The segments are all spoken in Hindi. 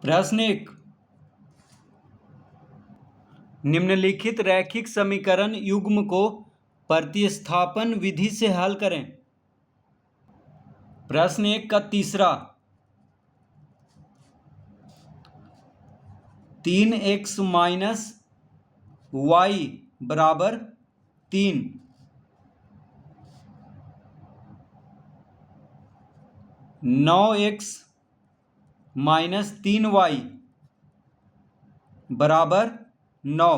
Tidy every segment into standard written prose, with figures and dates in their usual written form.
प्रश्न 1, निम्नलिखित रैखिक समीकरण युग्म को प्रतिस्थापन विधि से हल करें। प्रश्न 1 का तीसरा, 3x माइनस वाई बराबर 3, 9x माइनस 3y बराबर 9।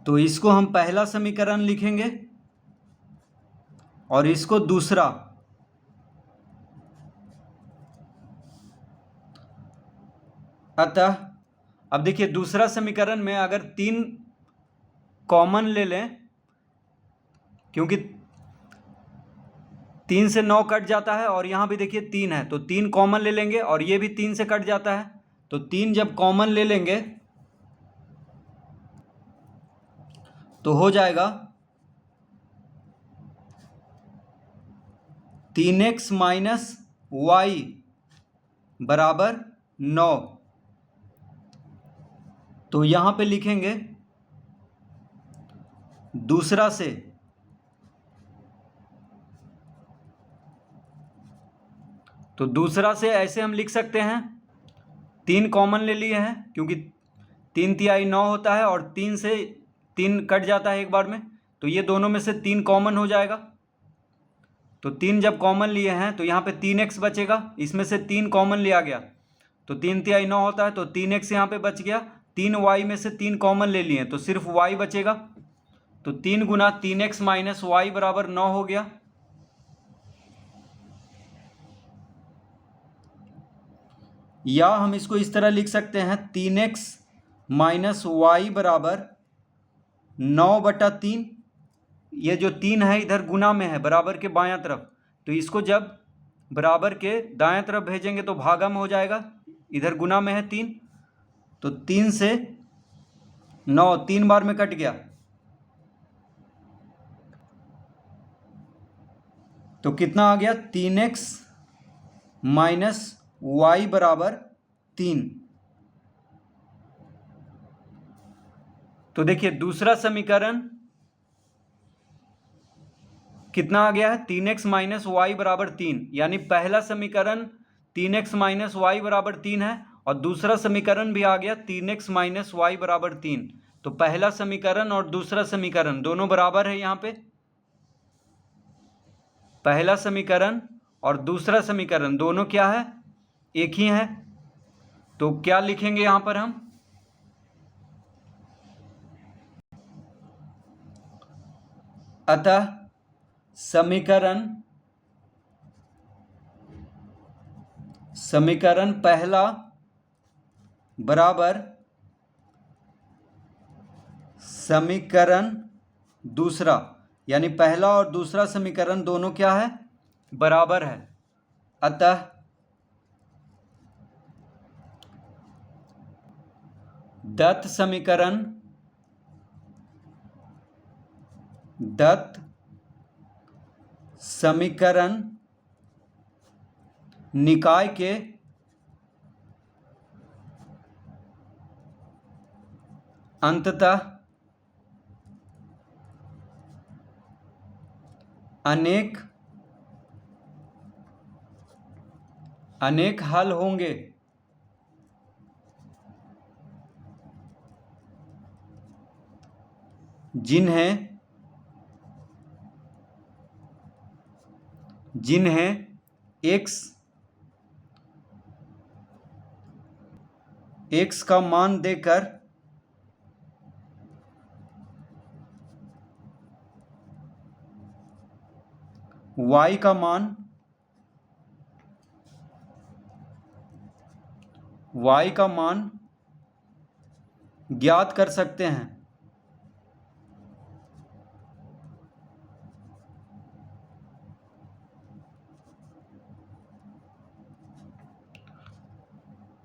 तो इसको हम पहला समीकरण लिखेंगे और इसको दूसरा। अतः अब देखिए दूसरा समीकरण में अगर 3 कॉमन ले लें, क्योंकि 3 से 9 कट जाता है और यहाँ भी देखिए 3 है, तो 3 कॉमन ले लेंगे और ये भी 3 से कट जाता है, तो 3 जब कॉमन ले लेंगे तो हो जाएगा 3x माइनस वाई बराबर 9। तो यहाँ पे लिखेंगे दूसरा से, तो दूसरा से ऐसे हम लिख सकते हैं, 3 कॉमन ले लिए हैं क्योंकि 3 तिहाई 9 होता है और 3 से 3 कट जाता है एक बार में, तो ये दोनों में से 3 कॉमन हो जाएगा। तो 3 जब कॉमन लिए हैं तो यहाँ पे 3x बचेगा, इसमें से 3 कॉमन लिया गया तो 3 तिहाई 9 होता है, तो 3x यहाँ पे बच गया। 3y में से 3 कॉमन ले लिए तो सिर्फ y बचेगा, तो 3 गुना 3x माइनस वाई बराबर 9 हो गया। या हम इसको इस तरह लिख सकते हैं, 3x माइनस वाई बराबर 9/3। ये जो 3 है इधर गुना में है बराबर के बायां तरफ, तो इसको जब बराबर के दाएं तरफ भेजेंगे तो भागा में हो जाएगा, इधर गुना में है 3, तो 3 से 9 3 बार में कट गया, तो कितना आ गया 3x माइनस वाई बराबर 3। तो देखिए दूसरा समीकरण कितना आ गया है, 3x माइनस वाई बराबर 3, यानी पहला समीकरण 3x माइनस वाई बराबर 3 है और दूसरा समीकरण भी आ गया 3x माइनस वाई बराबर 3। तो पहला समीकरण और दूसरा समीकरण दोनों बराबर है। यहाँ पे पहला समीकरण और दूसरा समीकरण दोनों क्या है, एक ही है। तो क्या लिखेंगे यहाँ पर हम, अतः समीकरण पहला बराबर समीकरण दूसरा, यानी पहला और दूसरा समीकरण दोनों क्या है, बराबर है। अतः दत्त समीकरण निकाय के अंततः अनेक हल होंगे, जिन्हें x का मान देकर y का मान ज्ञात कर सकते हैं।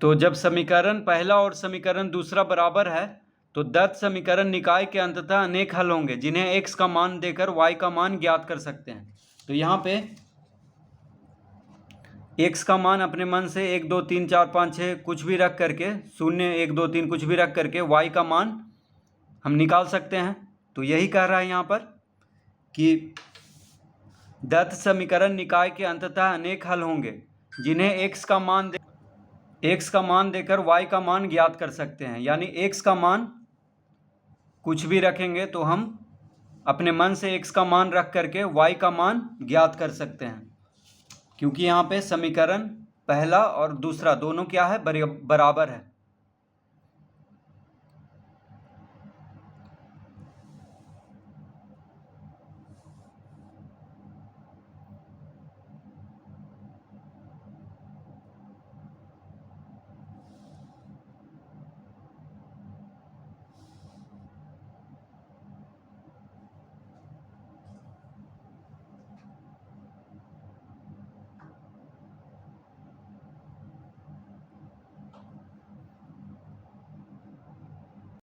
तो जब समीकरण पहला और समीकरण दूसरा बराबर है तो दत्त समीकरण निकाय के अंततः अनेक हल होंगे जिन्हें x का मान देकर y का मान ज्ञात कर सकते हैं। तो यहाँ पे एक्स का मान अपने मन से 1 2 3 4 5 6 कुछ भी रख करके 0 1 2 3 कुछ भी रख करके वाई का मान हम निकाल सकते हैं। तो यही कह रहा है यहाँ पर कि दत्त समीकरण निकाय के अंततः अनेक हल होंगे जिन्हें एक्स का मान देकर वाई का मान ज्ञात कर सकते हैं। यानी एक्स का मान कुछ भी रखेंगे तो हम अपने मन से एक्स का मान रख करके वाई का मान ज्ञात कर सकते हैं, क्योंकि यहाँ पे समीकरण पहला और दूसरा दोनों क्या है, बराबर है।